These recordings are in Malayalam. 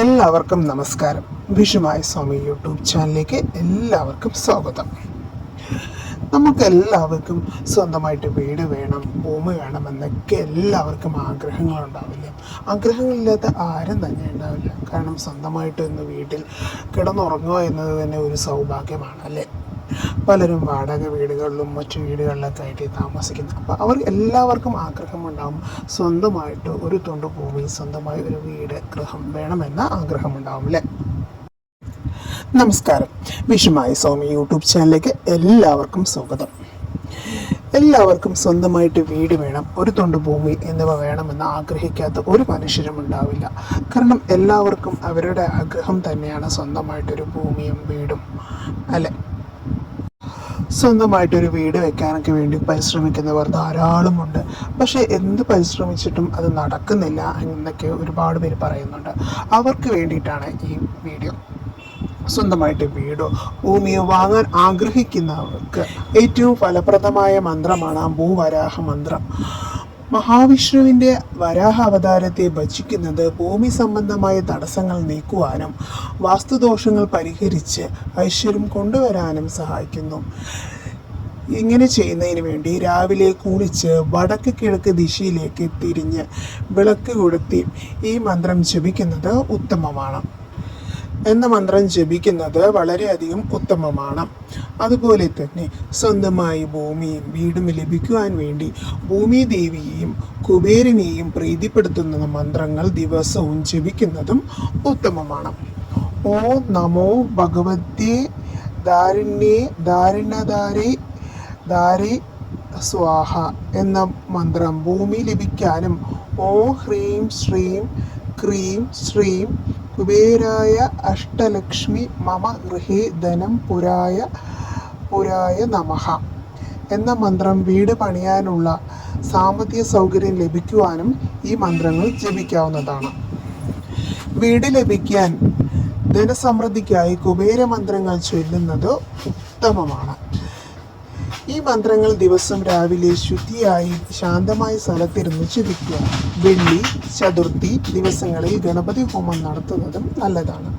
എല്ലാവർക്കും നമസ്കാരം. വിഷുമായി സ്വാമി യൂട്യൂബ് ചാനലിലേക്ക് എല്ലാവർക്കും സ്വാഗതം. നമുക്ക് എല്ലാവർക്കും സ്വന്തമായിട്ട് വീട് വേണം, ഭൂമി വേണം എന്നൊക്കെ എല്ലാവർക്കും ആഗ്രഹങ്ങളുണ്ടാവില്ല. ആഗ്രഹങ്ങളില്ലാത്ത ആരും തന്നെ ഉണ്ടാവില്ല. കാരണം സ്വന്തമായിട്ട് ഇന്ന് വീട്ടിൽ കിടന്നുറങ്ങുക എന്നത് തന്നെ ഒരു സൗഭാഗ്യമാണ്, അല്ലേ? പലരും വാടക വീടുകളിലും മറ്റു വീടുകളിലൊക്കെ ആയിട്ട് താമസിക്കുന്നു. അപ്പോൾ അവർ എല്ലാവർക്കും ആഗ്രഹമുണ്ടാകും സ്വന്തമായിട്ട് ഒരു തുണ്ട് ഭൂമി, സ്വന്തമായി ഒരു വീട്, ഗൃഹം വേണമെന്ന ആഗ്രഹമുണ്ടാകും, അല്ലേ? നമസ്കാരം. വിഷുമായി സ്വാമി യൂട്യൂബ് ചാനലിലേക്ക് എല്ലാവർക്കും സ്വാഗതം. എല്ലാവർക്കും സ്വന്തമായിട്ട് വീട് വേണം, ഒരു തുണ്ട് ഭൂമി എന്നിവ വേണമെന്ന് ആഗ്രഹിക്കാത്ത ഒരു മനുഷ്യരും ഉണ്ടാവില്ല. കാരണം എല്ലാവർക്കും അവരുടെ ആഗ്രഹം തന്നെയാണ് സ്വന്തമായിട്ടൊരു ഭൂമിയും വീടും, അല്ലേ? സ്വന്തമായിട്ടൊരു വീട് വെക്കാനൊക്കെ വേണ്ടി പരിശ്രമിക്കുന്നവർ ധാരാളമുണ്ട്. പക്ഷേ എന്ത് പരിശ്രമിച്ചിട്ടും അത് നടക്കുന്നില്ല എന്നൊക്കെ ഒരുപാട് പേര് പറയുന്നുണ്ട്. അവർക്ക് വേണ്ടിയിട്ടാണ് ഈ വീഡിയോ. സ്വന്തമായിട്ട് വീടോ ഭൂമിയോ വാങ്ങാൻ ആഗ്രഹിക്കുന്നവർക്ക് ഏറ്റവും ഫലപ്രദമായ മന്ത്രമാണ് ഭൂവരാഹ മന്ത്രം. മഹാവിഷ്ണുവിൻ്റെ വരാഹ അവതാരത്തെ ഭജിക്കുന്നത് ഭൂമി സംബന്ധമായ തടസ്സങ്ങൾ നീക്കുവാനും വാസ്തുദോഷങ്ങൾ പരിഹരിച്ച് ഐശ്വര്യം കൊണ്ടുവരാനും സഹായിക്കുന്നു. ഇങ്ങനെ ചെയ്യുന്നതിന് വേണ്ടി രാവിലെ കുളിച്ച് വടക്ക് കിഴക്ക് ദിശയിലേക്ക് തിരിഞ്ഞ് വിളക്ക് കൊളുത്തി ഈ മന്ത്രം ജപിക്കുന്നത് ഉത്തമമാണ്. എന്ന മന്ത്രം ജപിക്കുന്നത് വളരെയധികം ഉത്തമമാണ്. അതുപോലെ തന്നെ സ്വന്തമായി ഭൂമിയും വീടും ലഭിക്കുവാൻ വേണ്ടി ഭൂമി ദേവിയെയും കുബേരനെയും പ്രീതിപ്പെടുത്തുന്ന മന്ത്രങ്ങൾ ദിവസവും ജപിക്കുന്നതും ഉത്തമമാണ്. ഓം നമോ ഭഗവതേ ദാരിണധാരേ സ്വാഹ എന്ന മന്ത്രം ഭൂമി ലഭിക്കാനും ഓം ഹ്രീം ശ്രീം ക്രീം ശ്രീം കുബേരായ അഷ്ടലക്ഷ്മി മമ ഗൃഹേ ധനം പുരായ നമഃ എന്ന മന്ത്രം വീട് പണിയാനുള്ള സാമ്പത്തിക സൗകര്യം ലഭിക്കുവാനും ഈ മന്ത്രങ്ങൾ ജപിക്കാവുന്നതാണ്. വീട് ലഭിക്കാൻ ധനസമൃദ്ധിക്കായി കുബേര മന്ത്രങ്ങൾ ചൊല്ലുന്നത് ഉത്തമമാണ്. ഈ മന്ത്രങ്ങൾ ദിവസം രാവിലെ ശുദ്ധിയായി ശാന്തമായ സ്ഥലത്തിരുന്ന് ജപിക്കുക. വെള്ളി, ചതുർത്ഥി ദിവസങ്ങളിൽ ഗണപതി ഹോമം നടത്തുന്നതും നല്ലതാണ്.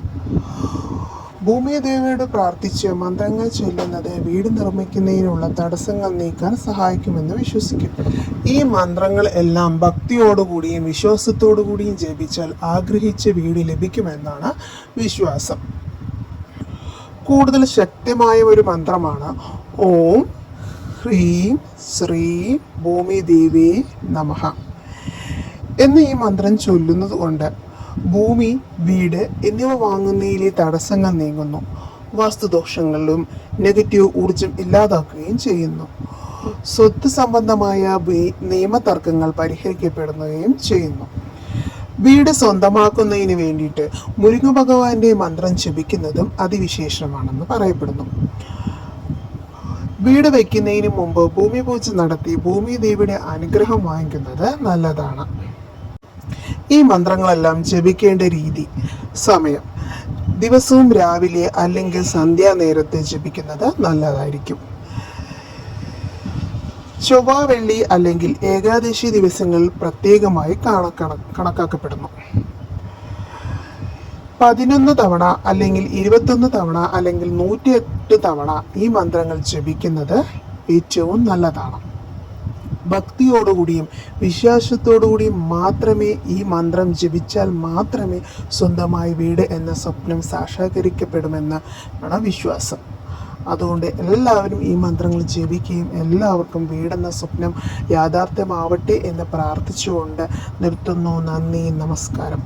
ഭൂമിദേവിയോട് പ്രാർത്ഥിച്ച് മന്ത്രങ്ങൾ ചൊല്ലുന്നത് വീട് നിർമ്മിക്കുന്നതിനുള്ള തടസ്സങ്ങൾ നീക്കാൻ സഹായിക്കുമെന്ന് വിശ്വസിക്കപ്പെടുന്നു. ഈ മന്ത്രങ്ങൾ എല്ലാം ഭക്തിയോടുകൂടിയും വിശ്വാസത്തോടുകൂടിയും ജപിച്ചാൽ ആഗ്രഹിച്ച വീട് ലഭിക്കുമെന്നാണ് വിശ്വാസം. കൂടുതൽ ശക്തമായ ഒരു മന്ത്രമാണ് ഓം ഹ്രീം ശ്രീം ഭൂമിദേവേ നമഃ എന്ന് ഈ മന്ത്രം ചൊല്ലുന്നത് കൊണ്ട് ഭൂമി, വീട് എന്നിവ വാങ്ങുന്നതിലെ തടസ്സങ്ങൾ നീങ്ങുന്നു. വാസ്തുദോഷങ്ങളിലും നെഗറ്റീവ് ഊർജം ഇല്ലാതാക്കുകയും ചെയ്യുന്നു. സ്വത്ത് സംബന്ധമായ നിയമതർക്കങ്ങൾ പരിഹരിക്കപ്പെടുകയും ചെയ്യുന്നു. വീട് സ്വന്തമാക്കുന്നതിന് വേണ്ടിയിട്ട് മുരുക ഭഗവാന്റെ മന്ത്രം ജപിക്കുന്നതും അതിവിശേഷമാണെന്ന് പറയപ്പെടുന്നു. വീട് വയ്ക്കുന്നതിന് മുമ്പ് ഭൂമി പൂജ നടത്തി ഭൂമി ദേവിയുടെ അനുഗ്രഹം വാങ്ങിക്കുന്നത് നല്ലതാണ്. ഈ മന്ത്രങ്ങളെല്ലാം ജപിക്കേണ്ട രീതി, സമയം ദിവസവും രാവിലെ അല്ലെങ്കിൽ സന്ധ്യാനേരത്തെ ജപിക്കുന്നത് നല്ലതായിരിക്കും. ചൊവ്വ, വെള്ളി അല്ലെങ്കിൽ ഏകാദശി ദിവസങ്ങളിൽ പ്രത്യേകമായി കണക്കാക്കപ്പെടുന്നു. 11 തവണ അല്ലെങ്കിൽ 21 തവണ അല്ലെങ്കിൽ 108 തവണ ഈ മന്ത്രങ്ങൾ ജപിക്കുന്നത് ഏറ്റവും നല്ലതാണ്. ഭക്തിയോടുകൂടിയും വിശ്വാസത്തോടുകൂടിയും മാത്രമേ ഈ മന്ത്രം ജപിച്ചാൽ മാത്രമേ സ്വന്തമായി വീട് എന്ന സ്വപ്നം സാക്ഷാത്കരിക്കപ്പെടുമെന്നാണ് വിശ്വാസം. അതുകൊണ്ട് എല്ലാവരും ഈ മന്ത്രങ്ങൾ ജപിക്കുകയും എല്ലാവർക്കും വീടെന്ന സ്വപ്നം യാഥാർത്ഥ്യമാവട്ടെ എന്ന് പ്രാർത്ഥിച്ചുകൊണ്ട് നിർത്തുന്നു. നന്ദി, നമസ്കാരം.